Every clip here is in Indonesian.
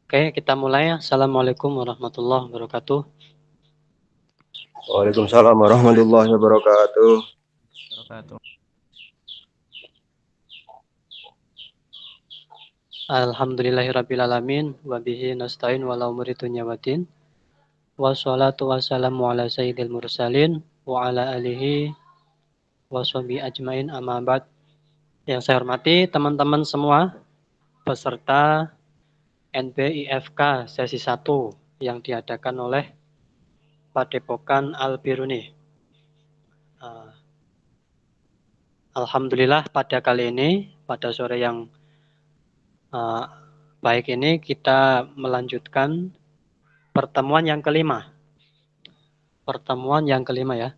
Oke, kita mulai. Assalamualaikum warahmatullahi wabarakatuh. Waalaikumsalam warahmatullahi wabarakatuh. Wabarakatuh. Alhamdulillahirrabbilalamin. Wabihi nasta'in wala umuri dunya waddin. Wassalatu wassalamu ala sayyidil mursalin. Wa ala alihi wa sahbihi ajmain amma ba'd. Yang saya hormati teman-teman semua peserta NBIFK sesi 1 yang diadakan oleh Padepokan Al-Biruni. Alhamdulillah pada kali ini, pada sore yang baik ini kita melanjutkan pertemuan yang kelima. Pertemuan yang kelima ya.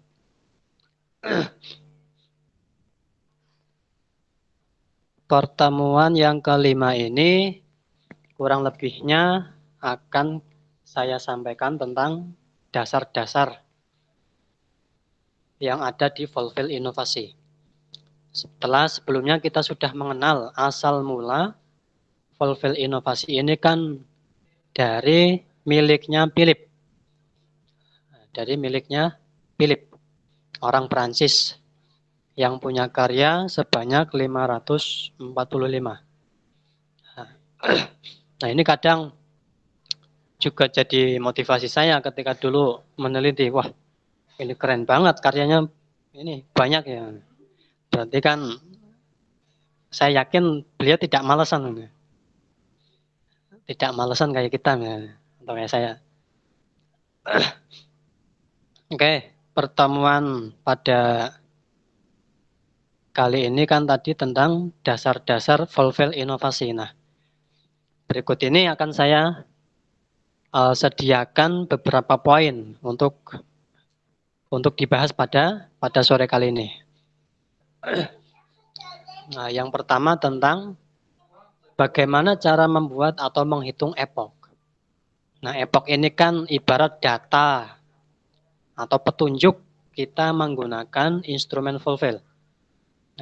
Pertemuan yang kelima ini kurang lebihnya akan saya sampaikan tentang dasar-dasar yang ada di Fulfill Inovasi. Setelah sebelumnya kita sudah mengenal asal mula Fulfill Inovasi ini kan dari miliknya Philip. Dari miliknya Philip, orang Prancis yang punya karya sebanyak 545. Nah, ini kadang juga jadi motivasi saya ketika dulu meneliti, wah ini keren banget karyanya, ini banyak ya. Berarti kan saya yakin beliau tidak malesan. Tidak malesan kayak kita ya. Atau kayak saya. Oke, pertemuan pada kali ini kan tadi tentang dasar-dasar Fulfill Inovasi. Nah, berikut ini akan saya sediakan beberapa poin untuk dibahas pada sore kali ini. Nah, yang pertama tentang bagaimana cara membuat atau menghitung epoch. Nah, epoch ini kan ibarat data atau petunjuk kita menggunakan instrumen fulfill.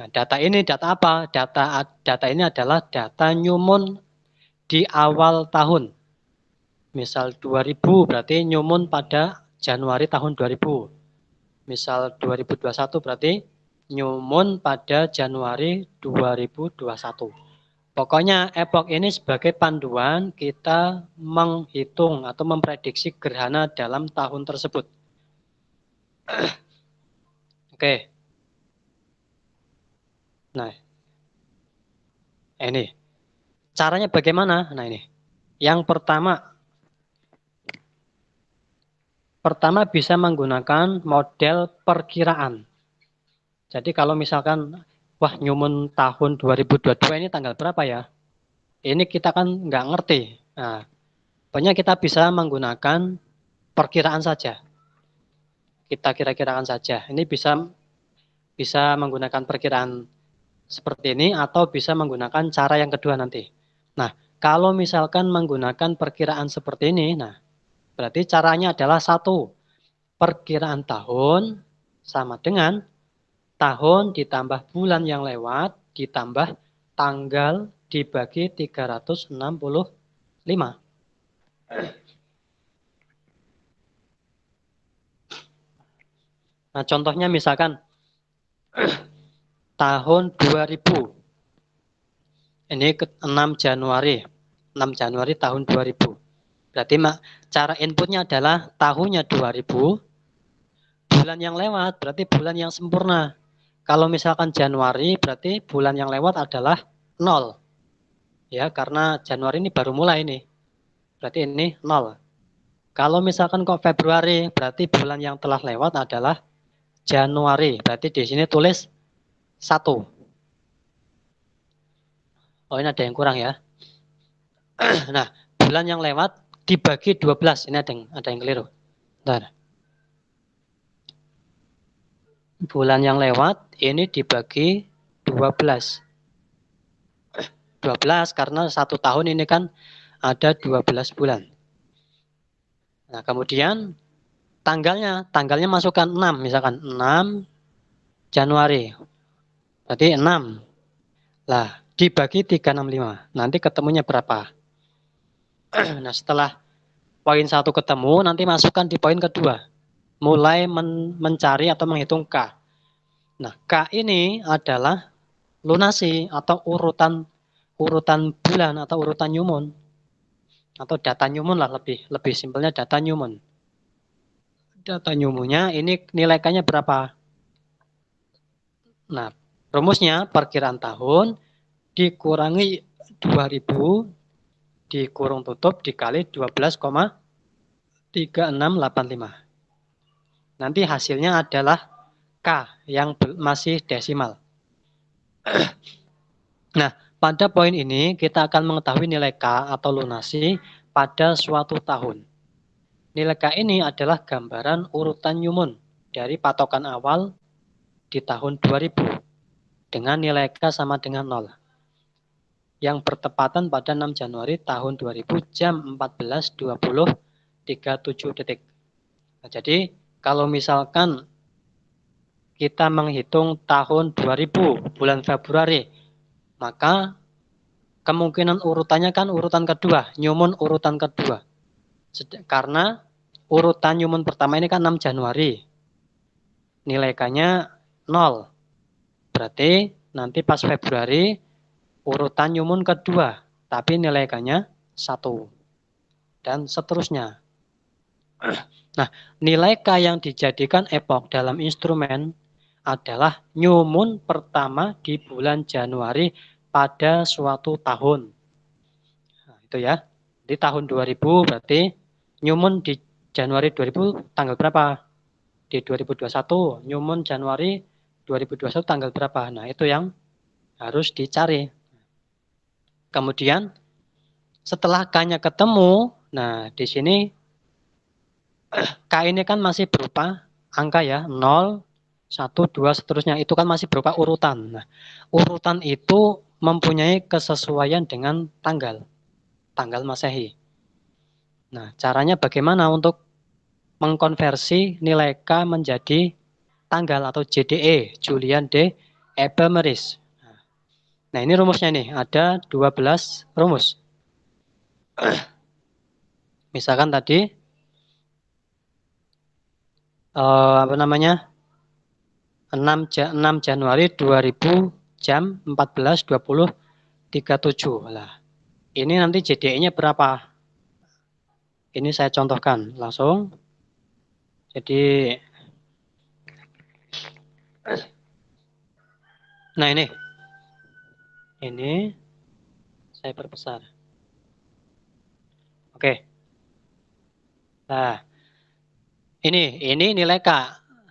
Nah, data ini data apa? Data ini adalah data nyumun di awal tahun. Misal 2000 berarti nyumun pada Januari tahun 2000. Misal 2021 berarti nyumun pada Januari 2021. Pokoknya epoch ini sebagai panduan kita menghitung atau memprediksi gerhana dalam tahun tersebut. Oke. Nah, ini. Caranya bagaimana? Nah, ini. Yang pertama bisa menggunakan model perkiraan. Jadi kalau misalkan, wah nyumun tahun 2022 ini tanggal berapa ya? Ini kita kan nggak ngerti. Nah, pokoknya kita bisa menggunakan perkiraan saja. Kita kira-kirakan saja. Ini bisa menggunakan perkiraan seperti ini atau bisa menggunakan cara yang kedua nanti. Nah, kalau misalkan menggunakan perkiraan seperti ini, nah berarti caranya adalah satu, perkiraan tahun sama dengan tahun ditambah bulan yang lewat ditambah tanggal dibagi 365. Nah, contohnya misalkan tahun 2000. Ini ke 6 Januari. 6 Januari tahun 2000. Berarti cara inputnya adalah tahunnya 2000, bulan yang lewat berarti bulan yang sempurna. Kalau misalkan Januari berarti bulan yang lewat adalah 0. Ya, karena Januari ini baru mulai ini. Berarti ini 0. Kalau misalkan kok Februari berarti bulan yang telah lewat adalah Januari. Berarti di sini tulis 1. Oh, ini ada yang kurang ya. Nah, bulan yang lewat dibagi 12. Ini ada yang keliru. Bentar. Bulan yang lewat ini dibagi 12. 12 karena 1 tahun ini kan ada 12 bulan. Nah, kemudian tanggalnya masukkan 6, misalkan 6 Januari. Berarti 6. Lah, dibagi 365. Nanti ketemunya berapa? Nah, setelah poin 1 ketemu, nanti masukkan di poin kedua. Mulai mencari atau menghitung K. Nah, K ini adalah lunasi atau urutan bulan atau urutan Newman atau data Newman lah, lebih simpelnya data Newman. Data Newman-nya ini nilai K-nya berapa? Nah, rumusnya perkiraan tahun dikurangi 2000 dikurung tutup dikali 12,3685. Nanti hasilnya adalah K yang masih desimal. Nah, pada poin ini kita akan mengetahui nilai K atau lunasi pada suatu tahun. Nilai K ini adalah gambaran urutan Newman dari patokan awal di tahun 2000 dengan nilai K sama dengan 0. Yang bertepatan pada 6 Januari tahun 2000 jam 14.20.37 detik. Nah, jadi kalau misalkan kita menghitung tahun 2000 bulan Februari, maka kemungkinan urutannya kan urutan kedua, Newman urutan kedua. Karena urutan Newman pertama ini kan 6 Januari. Nilai K-nya 0. Berarti nanti pas Februari urutan Newman kedua, tapi nilai K-nya 1. Dan seterusnya. Nah, nilai K yang dijadikan epoch dalam instrumen adalah Newman pertama di bulan Januari pada suatu tahun. Nah, itu ya. Di tahun 2000 berarti Newman di Januari 2000 tanggal berapa? Di 2021. Newman Januari 2021 tanggal berapa? Nah, itu yang harus dicari. Kemudian setelah K-nya ketemu, nah di sini K ini kan masih berupa angka ya, 0, 1, 2, seterusnya. Itu kan masih berupa urutan. Nah, urutan itu mempunyai kesesuaian dengan tanggal Masehi. Nah, caranya bagaimana untuk mengkonversi nilai K menjadi tanggal atau JDE, Julian de Ephemeris. Nah, ini rumusnya nih, ada 12 rumus. Misalkan tadi apa namanya? 6 Januari 2000 jam 14.20.37. Lah, ini nanti JDE-nya berapa? Ini saya contohkan langsung. Jadi nah ini saya perbesar. Oke. Nah, ini nilai K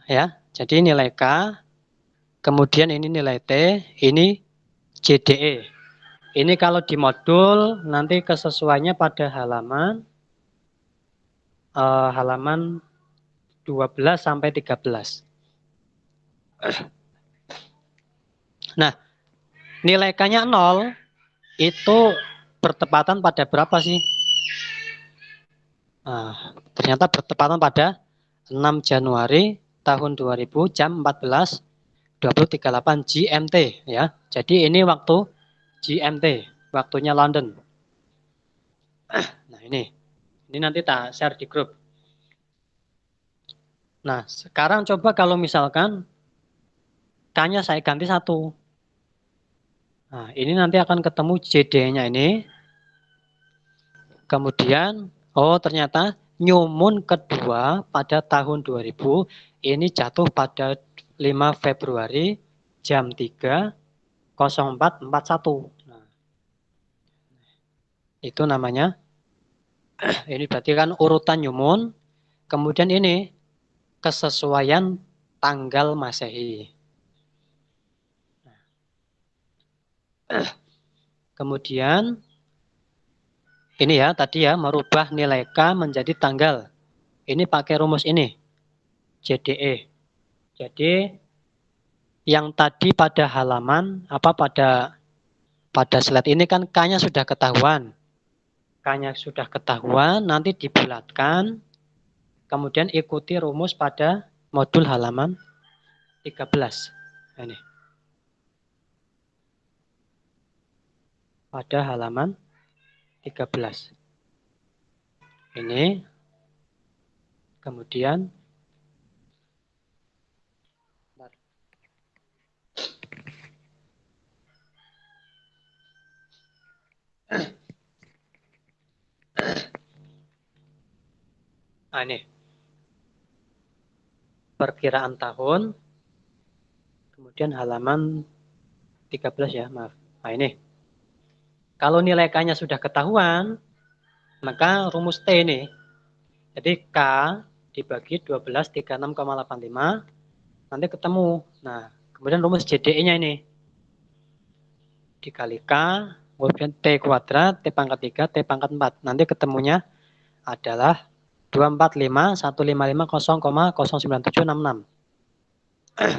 ya. Jadi nilai K, kemudian ini nilai T, ini JDE. Ini kalau di modul nanti kesesuaiannya pada halaman 12 sampai 13. Nah, nilai K-nya 0 itu bertepatan pada berapa sih? Nah, ternyata bertepatan pada 6 Januari tahun 2000 jam 14.20.38 GMT ya. Jadi ini waktu GMT, waktunya London. Nah, ini nanti tak share di grup. Nah, sekarang coba kalau misalkan K-nya saya ganti 1. Nah, ini nanti akan ketemu JD-nya ini. Kemudian, oh ternyata Newman kedua pada tahun 2000 ini jatuh pada 5 Februari jam 3.04.41. Nah, itu namanya, ini berarti kan urutan Newman. Kemudian ini kesesuaian tanggal Masehi. Kemudian ini ya tadi ya merubah nilai K menjadi tanggal. Ini pakai rumus ini JDE. Jadi yang tadi pada halaman pada slide ini kan K-nya sudah ketahuan. K-nya sudah ketahuan, nanti dibulatkan. Kemudian ikuti rumus pada modul halaman 13. Ini. Pada halaman 13. Ini. Kemudian ini perkiraan tahun, kemudian halaman 13 ya, maaf. Nah ini, kalau nilai K-nya sudah ketahuan, maka rumus T ini, jadi K dibagi 12, 36,85, nanti ketemu. Nah, kemudian rumus JDE-nya ini, dikali K, kemudian T kuadrat, T pangkat 3, T pangkat 4. Nanti ketemunya adalah 245.155,09766.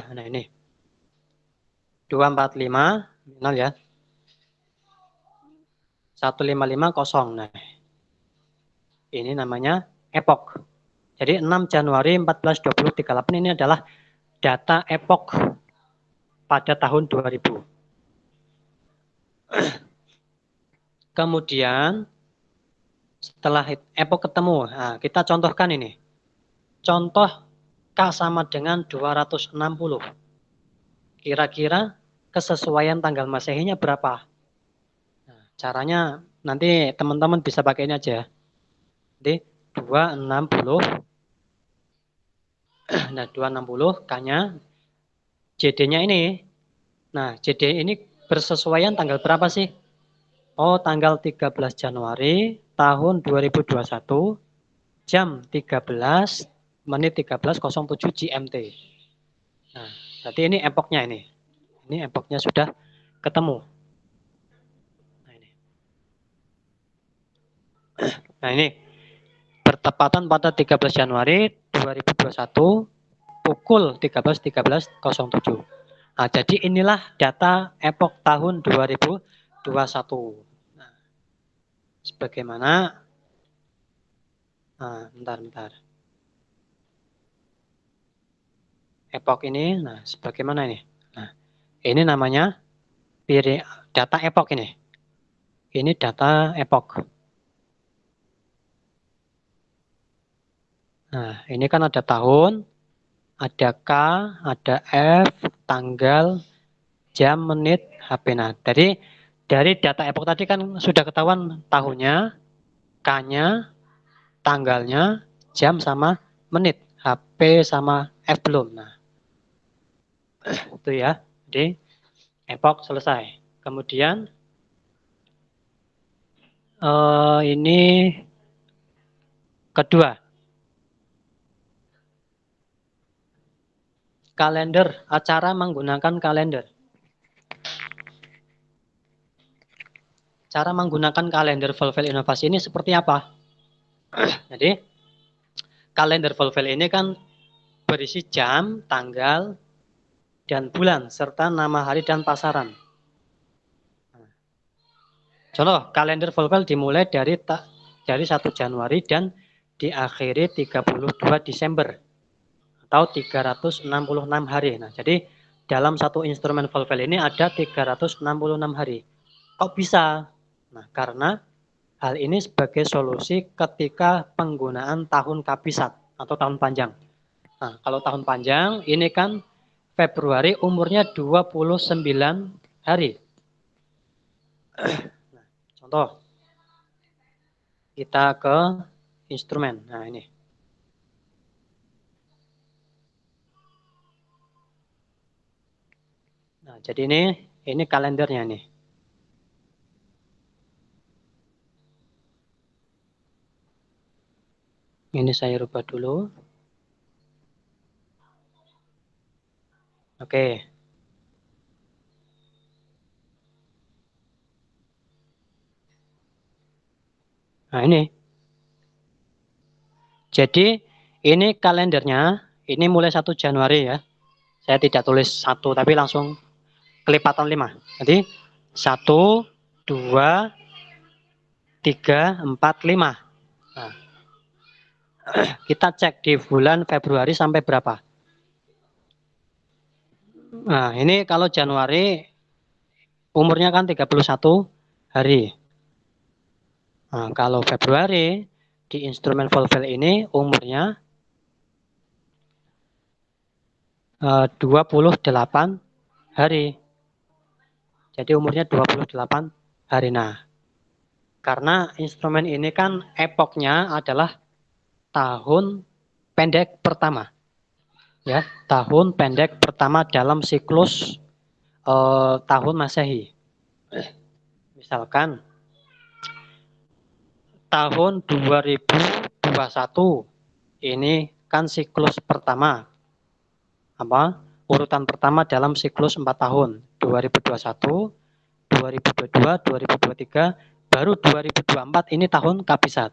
Nah ini 245 nominal ya, 155,0. Nah ini namanya epoch. Jadi 6 Januari 1420 38 ini adalah data epoch pada tahun 2000. Kemudian setelah epoch ketemu, nah, kita contohkan ini. Contoh K sama dengan 260. Kira-kira kesesuaian tanggal Masehinya berapa? Nah, caranya nanti teman-teman bisa pakai ini aja. Jadi 260. Nah, 260 K-nya, JD-nya ini. Nah, JD ini bersesuaian tanggal berapa sih? Oh, tanggal 13 Januari tahun 2021 jam 13 menit 13.07 GMT. Nah, berarti ini epochnya ini. Ini epochnya sudah ketemu. Nah ini bertepatan pada 13 Januari 2021 pukul 13.13.07. Nah, jadi inilah data epoch tahun 2021. Nah, sebagaimana, bentar. Epoch ini, nah sebagaimana ini? Nah, ini namanya data epoch ini. Ini data epoch. Nah, ini kan ada tahun, ada K, ada F, tanggal, jam, menit, HP. Nah, dari data epoch tadi kan sudah ketahuan tahunnya, K-nya, tanggalnya, jam sama menit, HP sama F belum. Nah, itu ya. Jadi epoch selesai. Kemudian ini kedua, kalender, acara menggunakan kalender. Cara menggunakan kalender Volvel Inovasi ini seperti apa? Jadi kalender Volvel ini kan berisi jam, tanggal, dan bulan, serta nama hari dan pasaran. Contoh, kalender Volvel dimulai dari 1 Januari dan diakhiri 32 Desember atau 366 hari. Nah, jadi dalam satu instrumen Volvel ini ada 366 hari. Kok bisa? Nah, karena hal ini sebagai solusi ketika penggunaan tahun kabisat atau tahun panjang. Nah, kalau tahun panjang ini kan Februari umurnya 29 hari. Nah, contoh, kita ke instrumen. Nah, ini. Nah, jadi ini kalendernya nih. Ini saya rubah dulu. Oke. Nah, ini. Jadi, ini kalendernya. Ini mulai 1 Januari ya. Saya tidak tulis 1, tapi langsung kelipatan 5. Jadi, 1, 2, 3, 4, 5. Nah, kita cek di bulan Februari sampai berapa. Nah, ini kalau Januari umurnya kan 31 hari. Nah, kalau Februari di instrumen Volvel ini umurnya 28 hari. Jadi umurnya 28 hari. Nah, karena instrumen ini kan epoknya adalah tahun pendek pertama. Ya, tahun pendek pertama dalam siklus tahun Masehi. Misalkan tahun 2021 ini kan siklus pertama. Apa? Urutan pertama dalam siklus 4 tahun. 2021, 2022, 2023, baru 2024 ini tahun kabisat.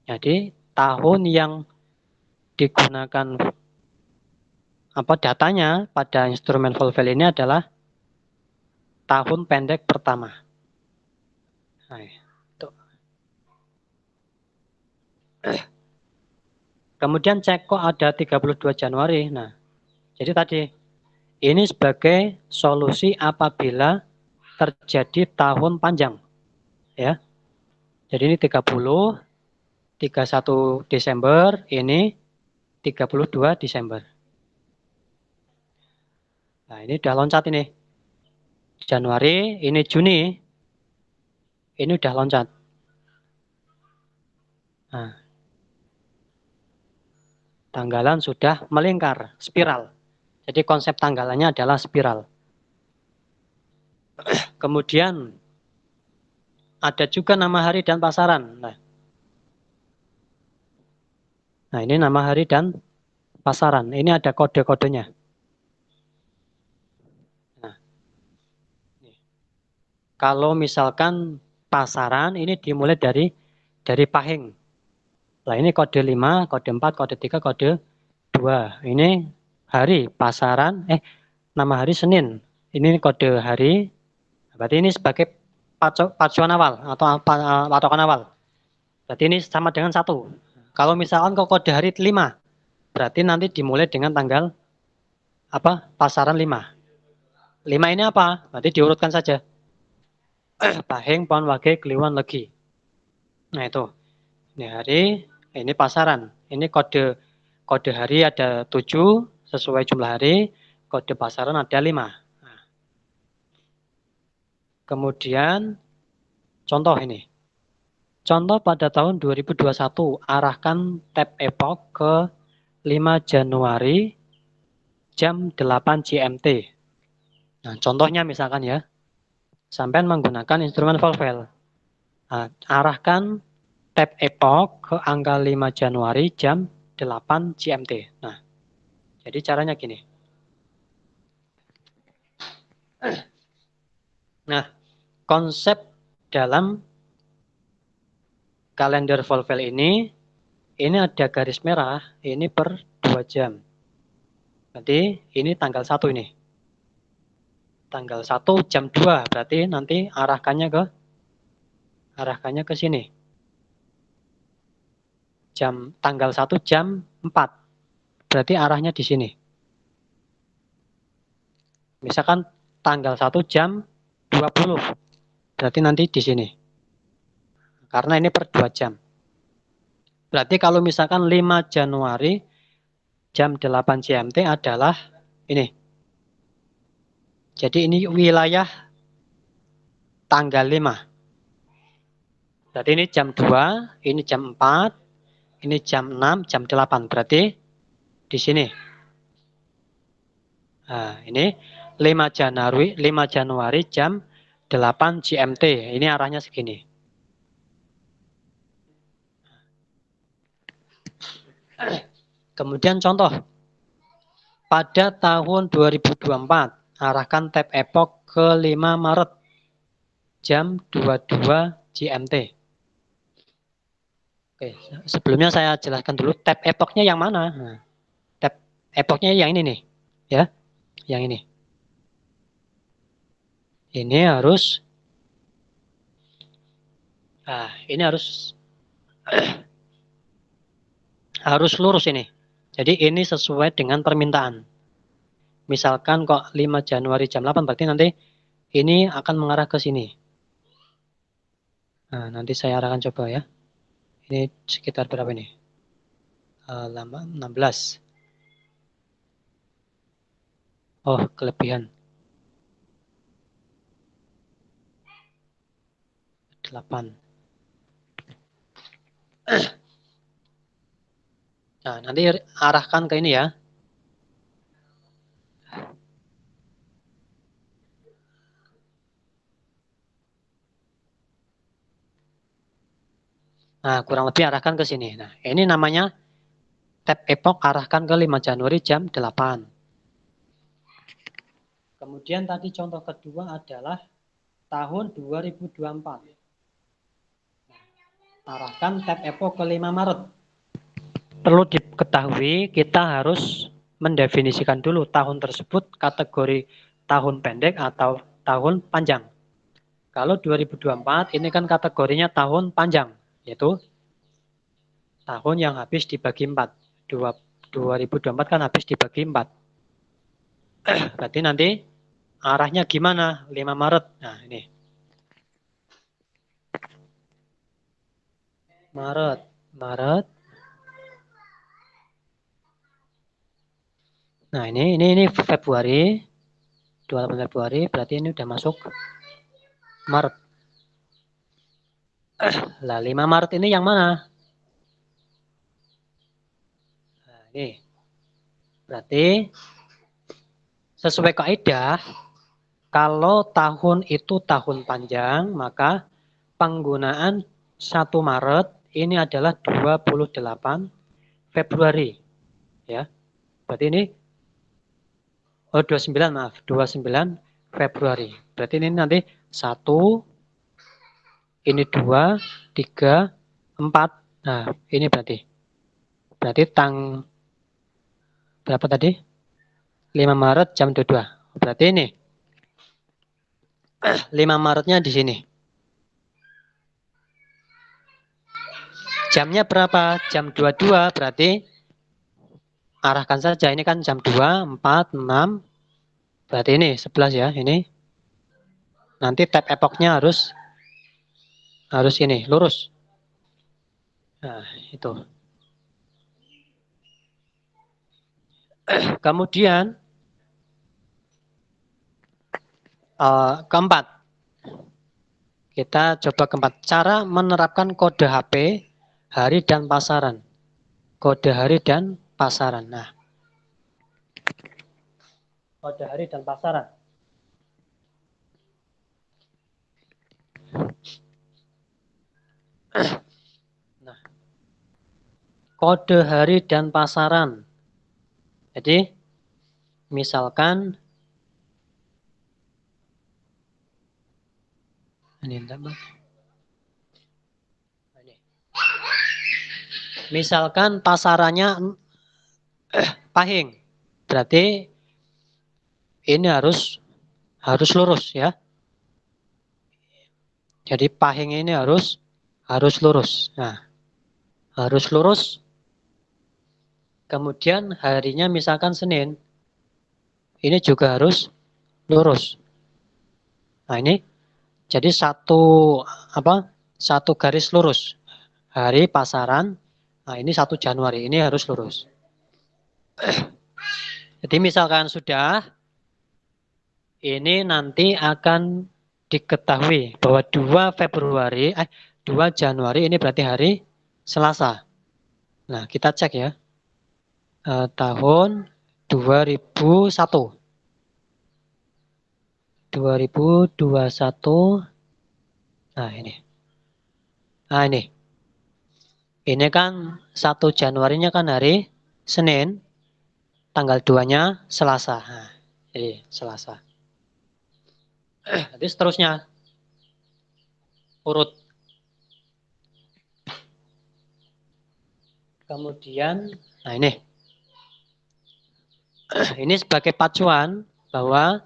Jadi tahun yang digunakan datanya pada instrumen Volvel ini adalah tahun pendek pertama. Nah, itu. Kemudian cek kok ada 32 Januari. Nah, jadi tadi ini sebagai solusi apabila terjadi tahun panjang. Ya. Jadi ini 30, 31 Desember, ini 32 Desember. Nah, ini udah loncat ini. Januari, ini Juni, ini udah loncat. Nah, tanggalan sudah melingkar, spiral. Jadi konsep tanggalannya adalah spiral. Kemudian ada juga nama hari dan pasaran. Nah, ini nama hari dan pasaran. Ini ada kode-kodenya. Nah, kalau misalkan pasaran ini dimulai dari pahing. Nah, ini kode 5, kode 4, kode 3, kode 2. Ini hari pasaran, nama hari Senin. Ini kode hari. Berarti ini sebagai pacuan awal atau patokan awal. Berarti ini sama dengan 1. Kalau misalkan kode hari 5, berarti nanti dimulai dengan tanggal pasaran 5. 5 ini apa? Berarti diurutkan saja. Pahing, Pon, Wage, Kliwon, Legi. Nah itu. Ini hari, ini pasaran. Ini kode hari ada 7 sesuai jumlah hari, kode pasaran ada 5. Nah. Kemudian contoh ini. Contoh pada tahun 2021 arahkan tab epoch ke 5 Januari jam 8 GMT. Nah, contohnya misalkan ya, sampai menggunakan instrumen Volvel. Nah, arahkan tab epoch ke angka 5 Januari jam 8 GMT. Nah, jadi caranya gini. Nah, konsep dalam kalender Volvel ini ada garis merah, ini per 2 jam. Berarti ini tanggal 1 ini. Tanggal 1 jam 2, berarti nanti arahkannya ke sini. Tanggal 1 jam 4. Berarti arahnya di sini. Misalkan tanggal 1 jam 20. Berarti nanti di sini. Karena ini per 2 jam. Berarti kalau misalkan 5 Januari jam 8 GMT adalah ini. Jadi ini wilayah tanggal 5. Berarti ini jam 2, ini jam 4, ini jam 6, jam 8. Berarti di sini. Nah, ini 5 Januari jam 8 GMT. Ini arahnya segini. Kemudian contoh. Pada tahun 2024, arahkan tab epoch ke 5 Maret jam 22 GMT. Oke, sebelumnya saya jelaskan dulu tab epochnya yang mana. Nah, tab epochnya yang ini nih, ya, yang ini. Ini harus, ini harus lurus ini. Jadi ini sesuai dengan permintaan. Misalkan kok 5 Januari jam 8, berarti nanti ini akan mengarah ke sini. Nah, nanti saya arahkan coba ya. Ini sekitar berapa nih? 16. Oh, kelebihan. 8. Nah, nanti arahkan ke ini ya. Nah, kurang lebih arahkan ke sini. Nah, ini namanya tab epoch, arahkan ke 5 Januari jam 8. Kemudian tadi contoh kedua adalah tahun 2024. Arahkan tab epoch ke 5 Maret. Perlu diketahui kita harus mendefinisikan dulu tahun tersebut kategori tahun pendek atau tahun panjang. Kalau 2024 ini kan kategorinya tahun panjang, yaitu tahun yang habis dibagi 4. 2024 kan habis dibagi 4. Berarti nanti arahnya gimana? 5 Maret. Nah, ini. Maret. Nah, ini Februari. 28 Februari, berarti ini udah masuk Maret. Lah, 5 Maret ini yang mana? Nah, ini. Berarti sesuai kaidah, kalau tahun itu tahun panjang, maka penggunaan 1 Maret ini adalah 28 Februari. Ya. Berarti ini 29, maaf, 29 Februari. Berarti ini nanti 1, ini 2, 3, 4. Nah, ini berarti berapa tadi? 5 Maret jam 22. Berarti ini 5 Maretnya di sini. Jamnya berapa? Jam 22, berarti arahkan saja. Ini kan jam 2, 4, 6. Berarti ini 11 ya, ini. Nanti tab epochnya harus ini, lurus. Nah, itu. Kemudian keempat. Kita coba keempat. Cara menerapkan kode HP, hari dan pasaran. Kode hari dan pasaran. Nah, kode hari dan pasaran. Nah, kode hari dan pasaran. Jadi, misalkan misalkan pasarannya pahing, berarti ini harus lurus ya. Jadi pahing ini harus lurus. Nah, harus lurus. Kemudian harinya misalkan Senin, ini juga harus lurus. Nah, ini jadi satu garis lurus. Hari pasaran. Nah, ini 1 Januari, ini harus lurus. Jadi misalkan sudah, ini nanti akan diketahui bahwa 2 Januari ini berarti hari Selasa. Nah, kita cek ya. Tahun 2001. 2021. Nah, ini. Nah, ini. Ini kan 1 Januarinya kan hari Senin. Tanggal 2-nya Selasa. Nah, jadi Selasa. Nanti seterusnya. Urut. Kemudian, nah ini. Ini sebagai pacuan bahwa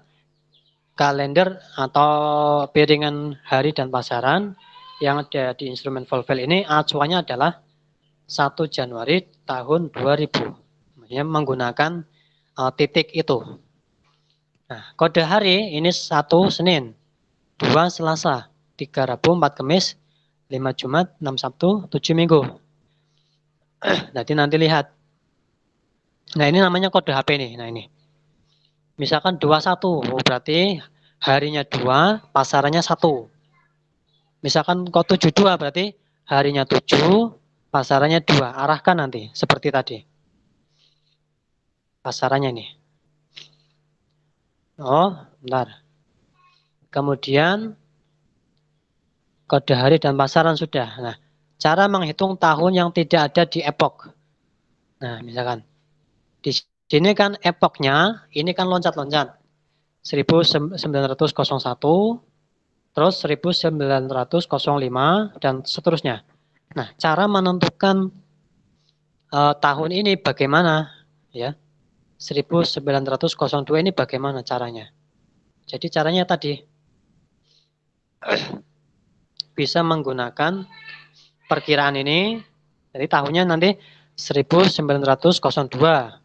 kalender atau piringan hari dan pasaran yang ada di instrumen Volvel ini acuannya adalah 1 Januari tahun 2000. Maksudnya menggunakan titik itu. Nah, kode hari ini 1 Senin, 2 Selasa, 3 Rabu, 4 Kamis, 5 Jumat, 6 Sabtu, 7 Minggu. Nanti lihat. Nah, ini namanya kode HP nih. Nah, ini. Misalkan 21, berarti harinya 2, pasarannya 1. Misalkan kok 72 berarti harinya 7, pasarannya 2. Arahkan nanti seperti tadi. Pasarannya nih. Oh, bentar. Kemudian kode hari dan pasaran sudah. Nah, cara menghitung tahun yang tidak ada di epoch. Nah, misalkan di sini kan epochnya ini kan loncat-loncat. 1901, terus 1905 dan seterusnya. Nah, cara menentukan tahun ini bagaimana? Ya, 1902 ini bagaimana caranya? Jadi caranya tadi bisa menggunakan perkiraan ini. Jadi tahunnya nanti 1902.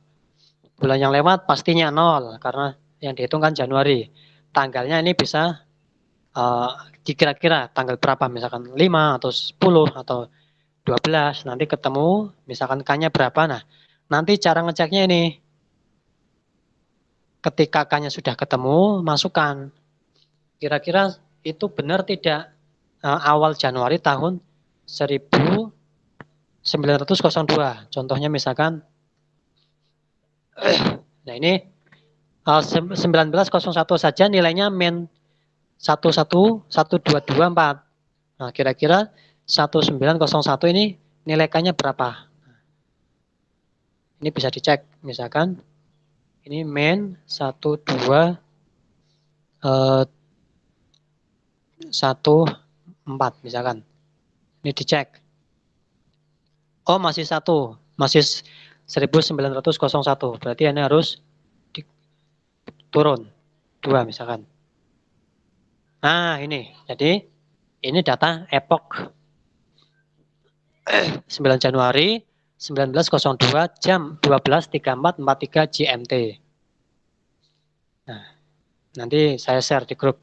Bulan yang lewat pastinya 0 karena yang dihitung kan Januari. Tanggalnya ini bisa dikira-kira tanggal berapa, misalkan 5 atau 10 atau 12, nanti ketemu misalkan K-nya berapa. Nah, nanti cara ngeceknya ini, ketika K-nya sudah ketemu, masukkan kira-kira itu benar tidak awal Januari tahun 1902. Contohnya misalkan, nah ini 1901 saja nilainya min 1112224. Nah, kira-kira 1901 ini nilai K-nya berapa? Ini bisa dicek, misalkan ini min 12 14 misalkan. Ini dicek. Oh, masih 1, masih 1901. Berarti ini harus turun 2 misalkan. Nah, ini. Jadi ini data epoch 9 Januari 1902 jam 12.34.43 GMT. Nah, nanti saya share di grup.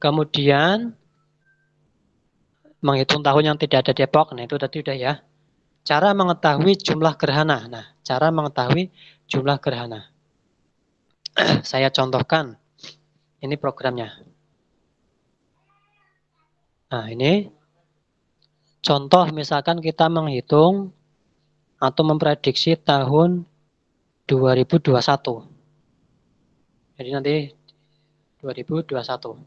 Kemudian menghitung tahun yang tidak ada Depok. Nah, itu tadi udah ya. Cara mengetahui jumlah gerhana. Nah, cara mengetahui jumlah gerhana. Saya contohkan. Ini programnya. Nah, ini contoh misalkan kita menghitung atau memprediksi tahun 2021. Jadi nanti 2021.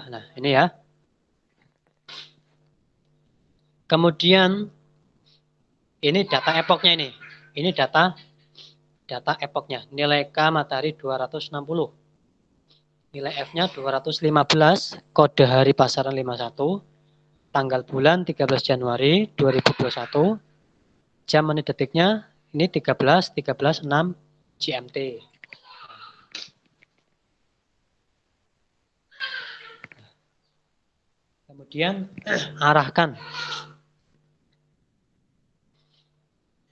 Nah, ini ya. Kemudian ini data epochnya ini. Ini data epochnya. Nilai K matahari 260. Nilai F-nya 215. Kode hari pasaran 51. Tanggal bulan 13 Januari 2021. Jam menit detiknya ini 13.6 GMT. Kemudian arahkan.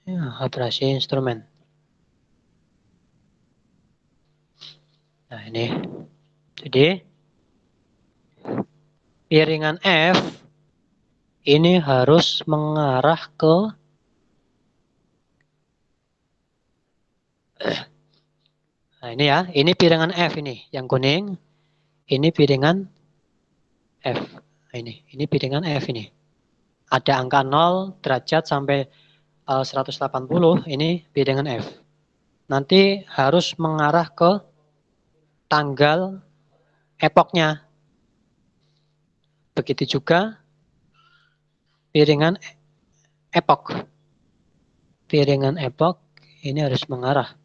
Ya, operasi instrumen. Nah, ini. Jadi piringan F ini harus mengarah ke nah, ini ya. Ini piringan F ini, yang kuning. Ini piringan F. Nah, ini piringan F ini. Ada angka 0 derajat sampai 180, ini piringan F. Nanti harus mengarah ke tanggal epochnya. Begitu juga piringan epoch. Piringan epoch ini harus mengarah.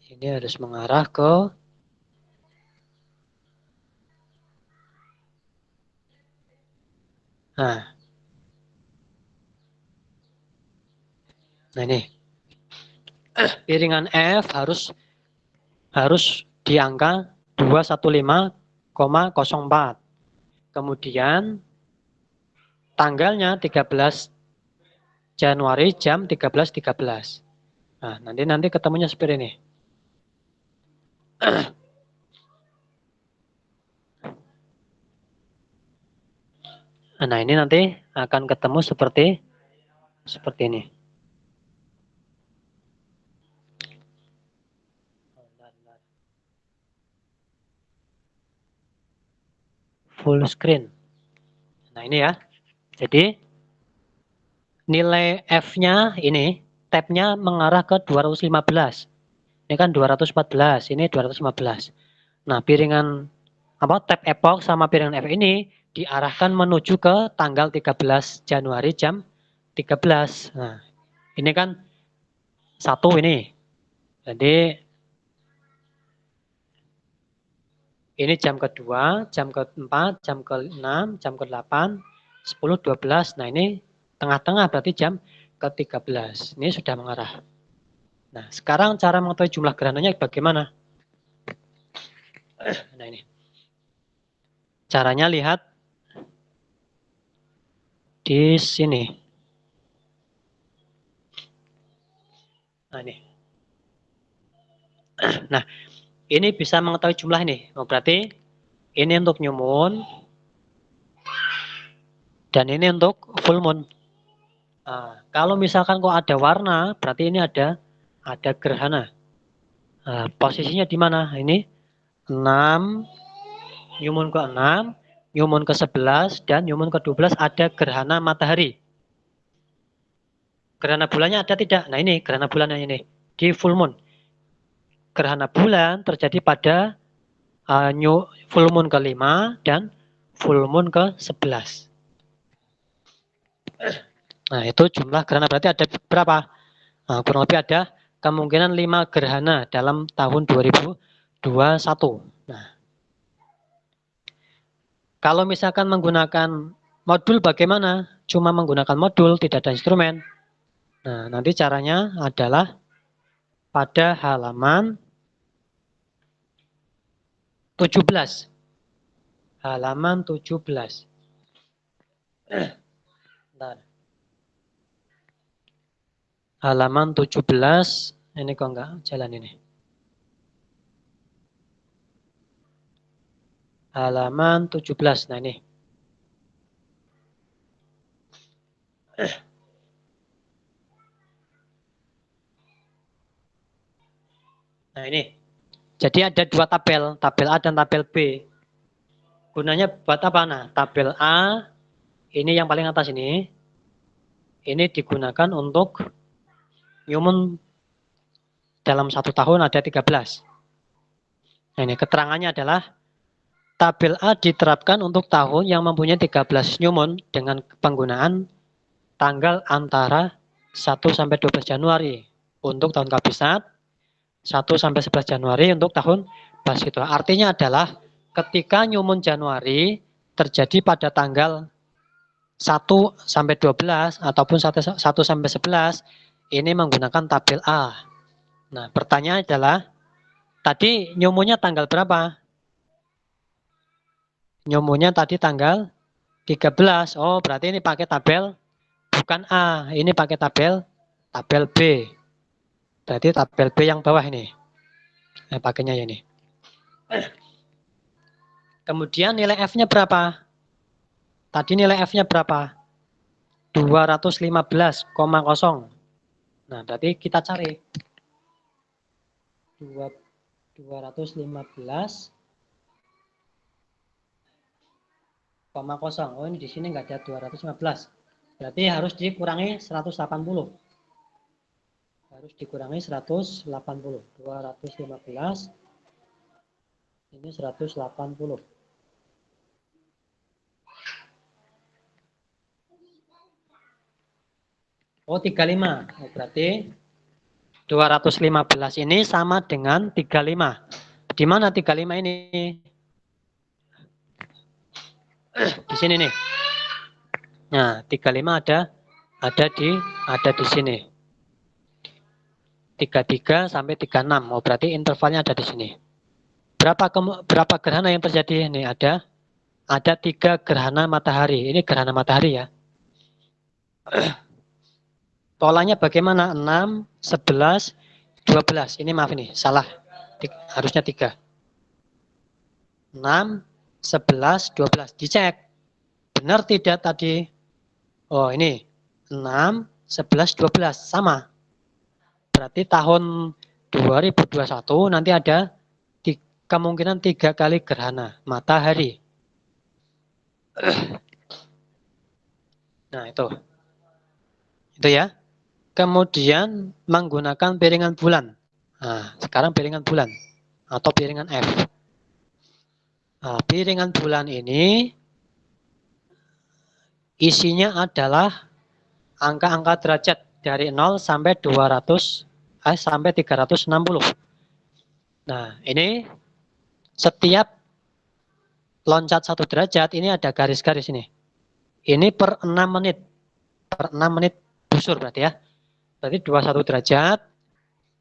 Ini harus mengarah ke Nah ini. Piringan F harus di angka 215,04. Kemudian tanggalnya 13 Januari jam 13.13. Nah, nanti ketemunya seperti ini. Nah, ini nanti akan ketemu seperti ini. Full screen. Nah, ini ya. Jadi nilai F-nya ini, tab-nya mengarah ke 215. Ini kan 214, ini 215. Nah, piringan tab epoch sama piringan F ini diarahkan menuju ke tanggal 13 Januari jam 13. Nah, ini kan satu ini. Jadi ini jam kedua, jam keempat, jam ke-6, jam ke-8, 10, 12. Nah, ini tengah-tengah berarti jam ke-13. Ini sudah mengarah. Nah, sekarang cara mengetahui jumlah gerhananya bagaimana? Nah, ini. Caranya lihat di sini. Nah, ini. Nah, ini bisa mengetahui jumlah ini. Oh, berarti ini untuk new moon dan ini untuk full moon. Nah, kalau misalkan kok ada warna, berarti ini ada gerhana. Nah, posisinya di mana? Ini 6, new moon ke-6, new moon ke-11 dan new moon ke-12 ada gerhana matahari. Gerhana bulannya ada tidak? Nah, ini gerhana bulannya ini di full moon. Gerhana bulan terjadi pada full moon ke-5 dan full moon ke-11. Nah, itu jumlah gerhana berarti ada berapa? Nah, kurang lebih ada kemungkinan 5 gerhana dalam tahun 2021. Nah, kalau misalkan menggunakan modul bagaimana? Cuma menggunakan modul, tidak ada instrumen. Nah, nanti caranya adalah pada halaman 17. Halaman 17. Bentar. Halaman 17, ini kok enggak jalan ini. Halaman 17, nah ini. Nah ini. Jadi ada dua tabel A dan tabel B. Gunanya buat apa? Nah, tabel A, ini yang paling atas ini digunakan untuk new moon dalam 1 tahun ada 13. Nah ini keterangannya adalah tabel A diterapkan untuk tahun yang mempunyai 13 new moon dengan penggunaan tanggal antara 1 sampai 12 Januari untuk tahun kabisat, 1 sampai 11 Januari untuk tahun Bashito. Artinya adalah ketika new moon Januari terjadi pada tanggal 1 sampai 12 ataupun 1 sampai 11 ini menggunakan tabel A. Nah, pertanyaan adalah tadi new moon-nya tanggal berapa? New moon-nya tadi tanggal 13. Oh, berarti ini pakai tabel bukan A, ini pakai tabel B. Berarti tabel B yang bawah ini. Pakainya ini. Kemudian nilai F-nya berapa? Tadi nilai F-nya berapa? 215,0. Nah, berarti kita cari. 215,0. Oh, ini di sini nggak ada 215. Berarti harus dikurangi 180. Harus dikurangi 180. 215. Ini 180. Oh, 35. Oh, berarti 215 ini sama dengan 35. Di mana 35 ini? Di sini nih. Nah, 35 ada di sini. 33 sampai 36. Oh, berarti intervalnya ada di sini. Berapa gerhana yang terjadi? Ini ada 3 gerhana matahari. Ini gerhana matahari ya. Polanya bagaimana? 6, 11, 12. Ini maaf ini, salah. Harusnya 3. 6, 11, 12. Dicek. Benar tidak tadi? Oh, ini. 6, 11, 12. Sama. Berarti tahun 2021 nanti ada kemungkinan 3 kali gerhana matahari. Nah, itu. Itu ya. Kemudian menggunakan piringan bulan. Nah, sekarang piringan bulan atau piringan F. Nah, piringan bulan ini isinya adalah angka-angka derajat dari 0 sampai 200 sampai 360. Nah, ini setiap loncat 1 derajat ini ada garis-garis ini. Ini per 6 menit. Per 6 menit busur berarti ya. Berarti 21 derajat.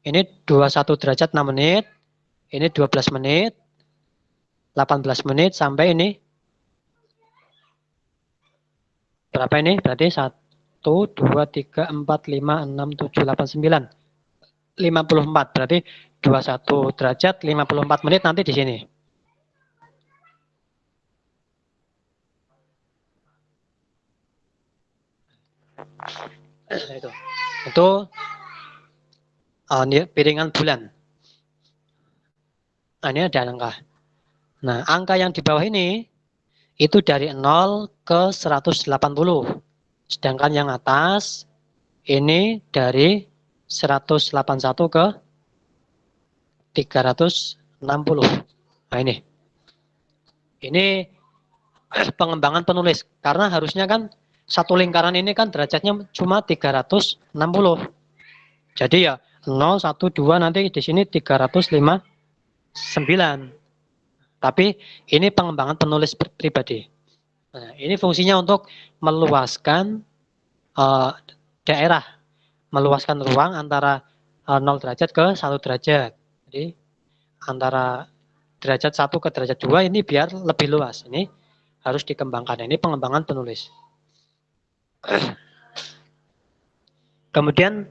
Ini 21 derajat 6 menit. Ini 12 menit. 18 menit sampai ini. Berapa ini? Berarti 1, 2, 3, 4, 5, 6, 7, 8, 9. 54. Berarti 21 derajat 54 menit nanti di sini. Itu piringan bulan. Nah, ini ada angka. Nah, angka yang di bawah ini itu dari 0 ke 180. Sedangkan yang atas ini dari 181 ke 360. Nah, ini. Ini pengembangan penulis. Karena harusnya kan satu lingkaran ini kan derajatnya cuma 360. Jadi ya 0, 1, 2 nanti di sini 359. Tapi ini pengembangan penulis pribadi. Nah, ini fungsinya untuk meluaskan daerah, meluaskan ruang antara 0 derajat ke 1 derajat. Jadi antara derajat 1 ke derajat 2 ini biar lebih luas. Ini harus dikembangkan. Ini pengembangan penulis. Kemudian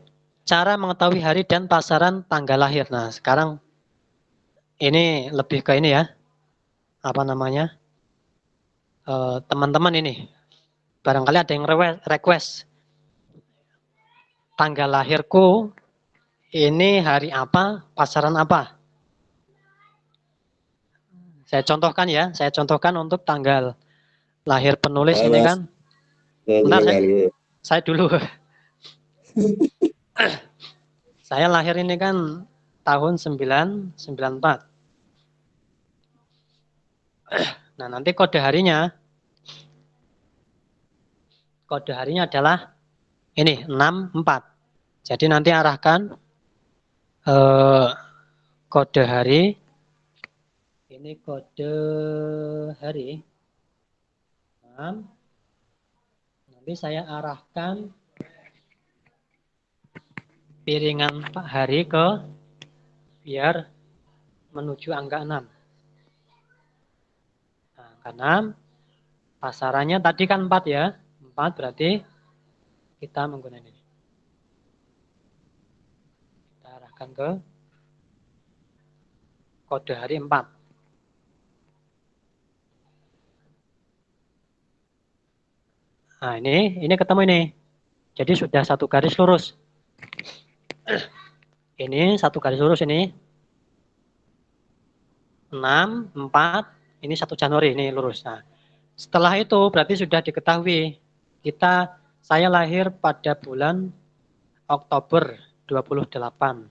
cara mengetahui hari dan pasaran tanggal lahir. Nah, sekarang ini lebih ke ini ya. Apa namanya? Teman-teman ini. Barangkali ada yang request. Tanggal lahirku ini hari apa, pasaran apa? Saya contohkan ya. Saya contohkan untuk tanggal lahir penulis Nah, ini Mas, kan. Bentar, saya dulu. Saya lahir ini kan tahun 994. Nah, nanti kode harinya adalah ini 64. Jadi nanti arahkan kode hari. Ini kode hari 6. Nanti saya arahkan piringan hari ke biar menuju angka 6. Nah, angka 6. Pasarannya tadi kan 4 ya. 4 berarti kita menggunakan ini. Kita arahkan ke kode hari 4. Nah, ini ketemu ini. Jadi sudah satu garis lurus. Ini satu garis lurus ini. 6, 4, ini 1 Januari, ini lurus. Nah, setelah itu berarti sudah diketahui. Saya lahir pada bulan Oktober 28.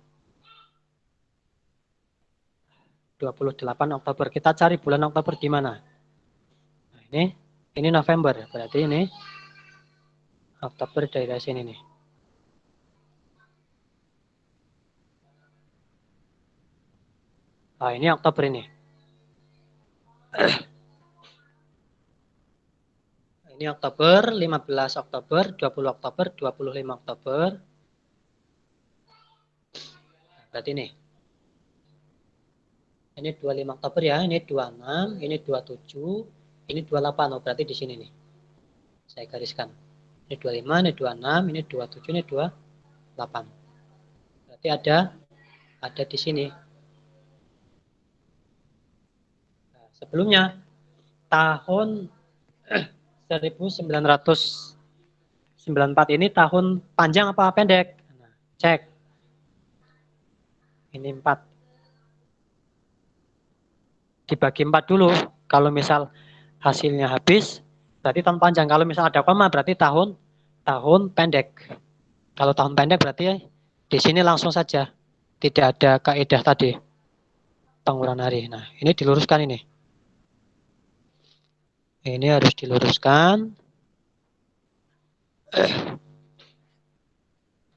28 Oktober. Kita cari bulan Oktober di mana? Nah, ini November. Berarti ini Oktober dari sini nih. Nah, ini Oktober ini. Ini Oktober, 15 Oktober, 20 Oktober, 25 Oktober. Berarti ini. Ini 25 Oktober ya, ini 26, ini 27, ini 28. Oh, berarti di sini nih. Saya gariskan. Ini 25, ini 26, ini 27, ini 28. Berarti ada di sini. Sebelumnya tahun 1994 ini tahun panjang apa pendek? Nah, cek. Ini 4. Dibagi 4 dulu. Kalau misal hasilnya habis, berarti tahun panjang. Kalau misal ada koma, berarti tahun pendek. Kalau tahun pendek berarti di sini langsung saja. Tidak ada kaidah tadi. Pengurangan hari. Nah, ini diluruskan ini. Ini harus diluruskan.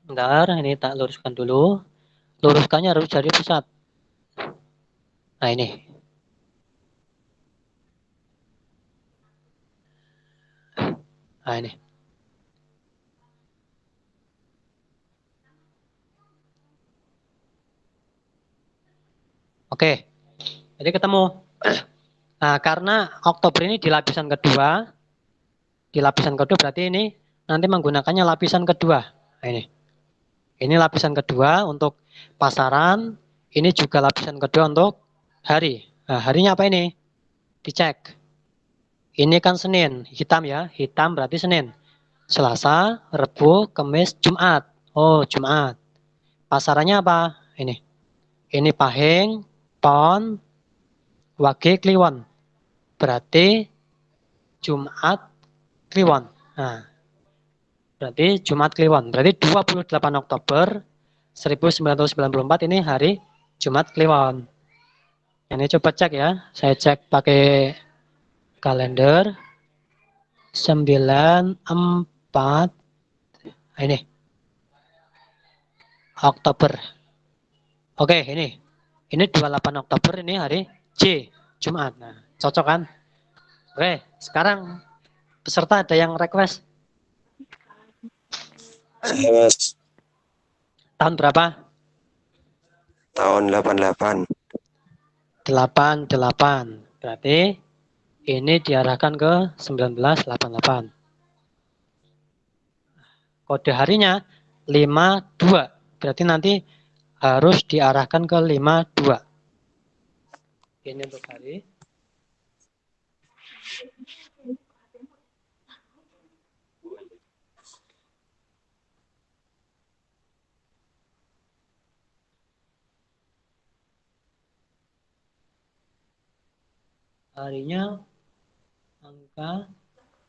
Bentar, ini tak luruskan dulu. Luruskannya harus dari pusat. Nah, ini. Nah, ini. Oke. Jadi ketemu. Nah, karena Oktober ini di lapisan kedua. Di lapisan kedua berarti ini nanti menggunakannya lapisan kedua. Nah, ini. Ini lapisan kedua untuk pasaran. Ini juga lapisan kedua untuk hari. Nah, harinya apa ini? Dicek. Ini kan Senin. Hitam ya. Hitam berarti Senin. Selasa, Rabu, Kamis, Jumat. Oh, Jumat. Pasarannya apa? Ini. Ini Pahing, Pon, Wage, Kliwon. Berarti Jumat, Kliwon. Nah, berarti Jumat Kliwon. Berarti 28 Oktober 1994 ini hari Jumat Kliwon. Ini coba cek ya. Saya cek pakai kalender. 94. Nah, ini. Oktober. Oke, ini. Ini 28 Oktober ini hari J, Jumat. Nah, cocok kan? Oke, sekarang peserta ada yang request. Saya Mas, Tahun berapa? tahun 88. 88. Berarti ini diarahkan ke 1988. Kode harinya 52. Berarti nanti harus diarahkan ke 52. Ini untuk hari. Harinya angka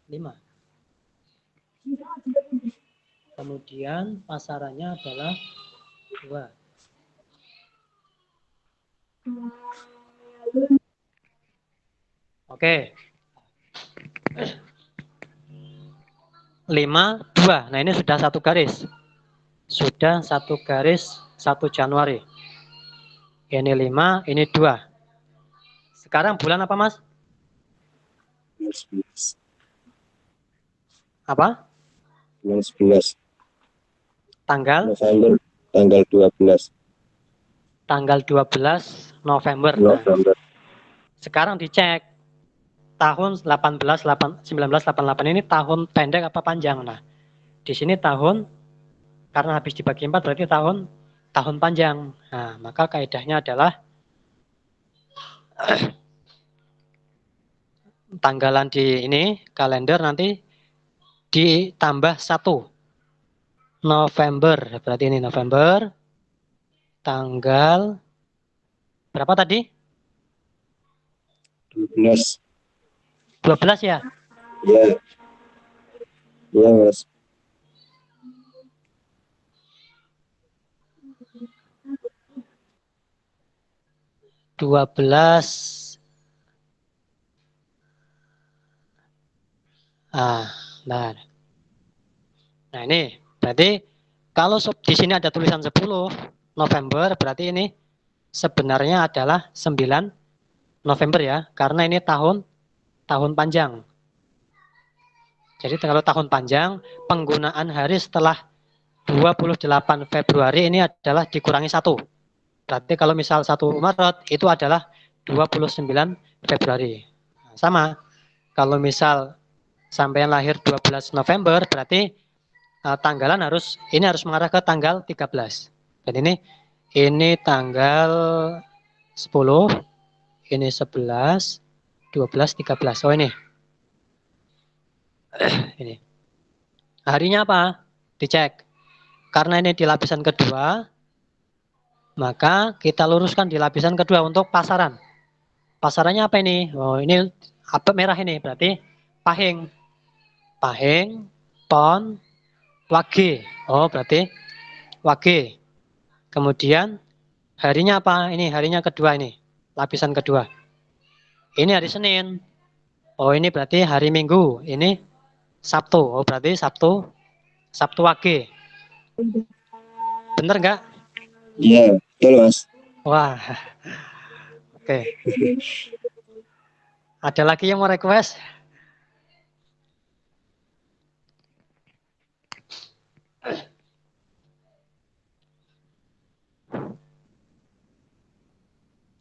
5. Kemudian pasarannya adalah 2. Oke. 5, 2. Nah, ini sudah satu garis. Sudah satu garis 1 Januari. Ini 5, ini 2. Sekarang bulan apa, Mas? 11. Apa? Bulan 11. Tanggal? November, tanggal 12. Tanggal 12 November. Nah, November. sekarang dicek. Tahun 1988 ini tahun pendek apa panjang? Nah, di sini tahun, karena habis dibagi 4 berarti tahun panjang. Nah, maka kaidahnya adalah tanggalan di ini kalender nanti ditambah 1 November. Berarti ini November tanggal berapa tadi? 12. 12 ya? Ya. Ya, Mas. 12. Nah. Nah, ini berarti kalau di sini ada tulisan 10 November, berarti ini sebenarnya adalah 9 November ya, karena ini tahun panjang. Jadi kalau tahun panjang, penggunaan hari setelah 28 Februari ini adalah dikurangi 1. Berarti kalau misal 1 Maret itu adalah 29 Februari. Nah, sama, kalau misal sampai lahir 12 November, berarti tanggalan harus mengarah ke tanggal 13. Dan ini tanggal 10, ini 11, 12, 13. Oh ini. Ini. Harinya apa? Dicek. Karena ini di lapisan kedua, maka kita luruskan di lapisan kedua untuk pasaran. Pasarannya apa ini? Oh, ini apa merah ini? Berarti pahing. Pahing, pon, wage. Oh, berarti wage. Kemudian harinya apa? Ini harinya kedua ini. Lapisan kedua. Ini hari Senin. Oh, ini berarti hari Minggu. Ini Sabtu. Oh, berarti Sabtu Wage. Bener nggak? Iya, betul Mas. Wah. Oke. Ada lagi yang mau request?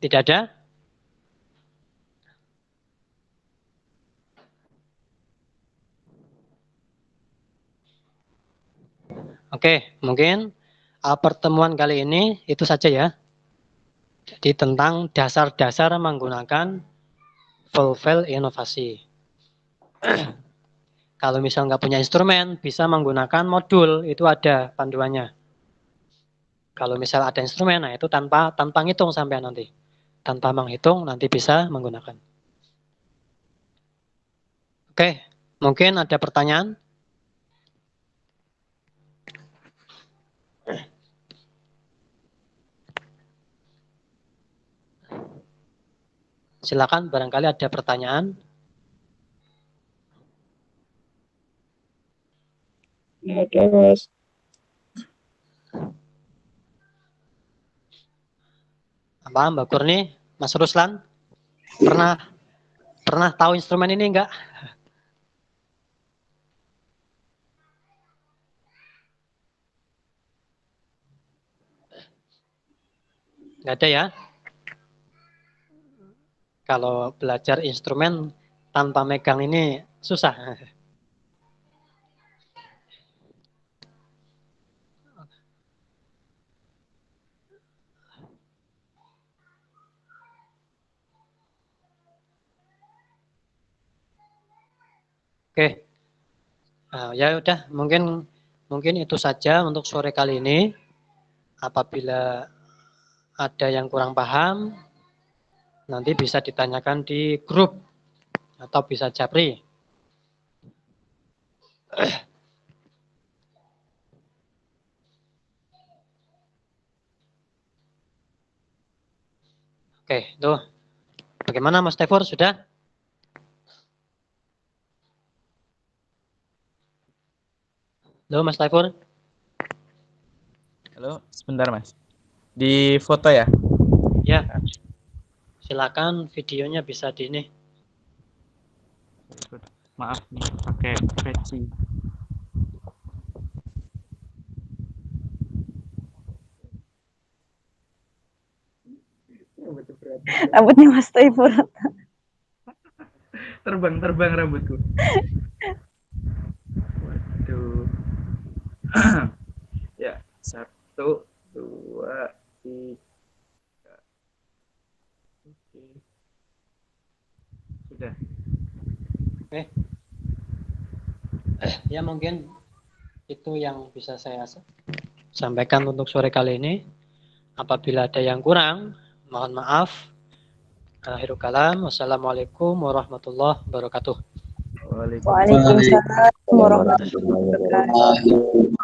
Tidak ada? Oke, mungkin pertemuan kali ini itu saja ya. Jadi tentang dasar-dasar menggunakan full file inovasi. Kalau misal nggak punya instrumen, bisa menggunakan modul, itu ada panduannya. Kalau misal ada instrumen, nah itu tanpa ngitung sampai nanti. Tanpa menghitung, nanti bisa menggunakan. Oke, mungkin ada pertanyaan? Silakan, barangkali ada pertanyaan. Ada Mas. Apa Mbak Kurni, Mas Ruslan, pernah tahu instrumen ini enggak? Enggak ada ya? Kalau belajar instrumen tanpa megang ini susah. Oke, ya udah mungkin itu saja untuk sore kali ini. Apabila ada yang kurang paham, nanti bisa ditanyakan di grup atau bisa japri. Oke, tuh. Bagaimana Mas Tevor, sudah? Halo Mas Tevor. Halo, sebentar Mas. Di foto ya? Ya. Silakan videonya bisa di ini. Maaf nih, pakai peci. Rambutnya Mas Taifur. Terbang rambutku. Waduh. Ya, 1, 2, 3. Oke. Sudah. Oke. Ya mungkin itu yang bisa saya sampaikan untuk sore kali ini. Apabila ada yang kurang, mohon maaf. Akhirul kalam. Wassalamualaikum warahmatullahi wabarakatuh. Waalaikumsalam warahmatullahi wabarakatuh.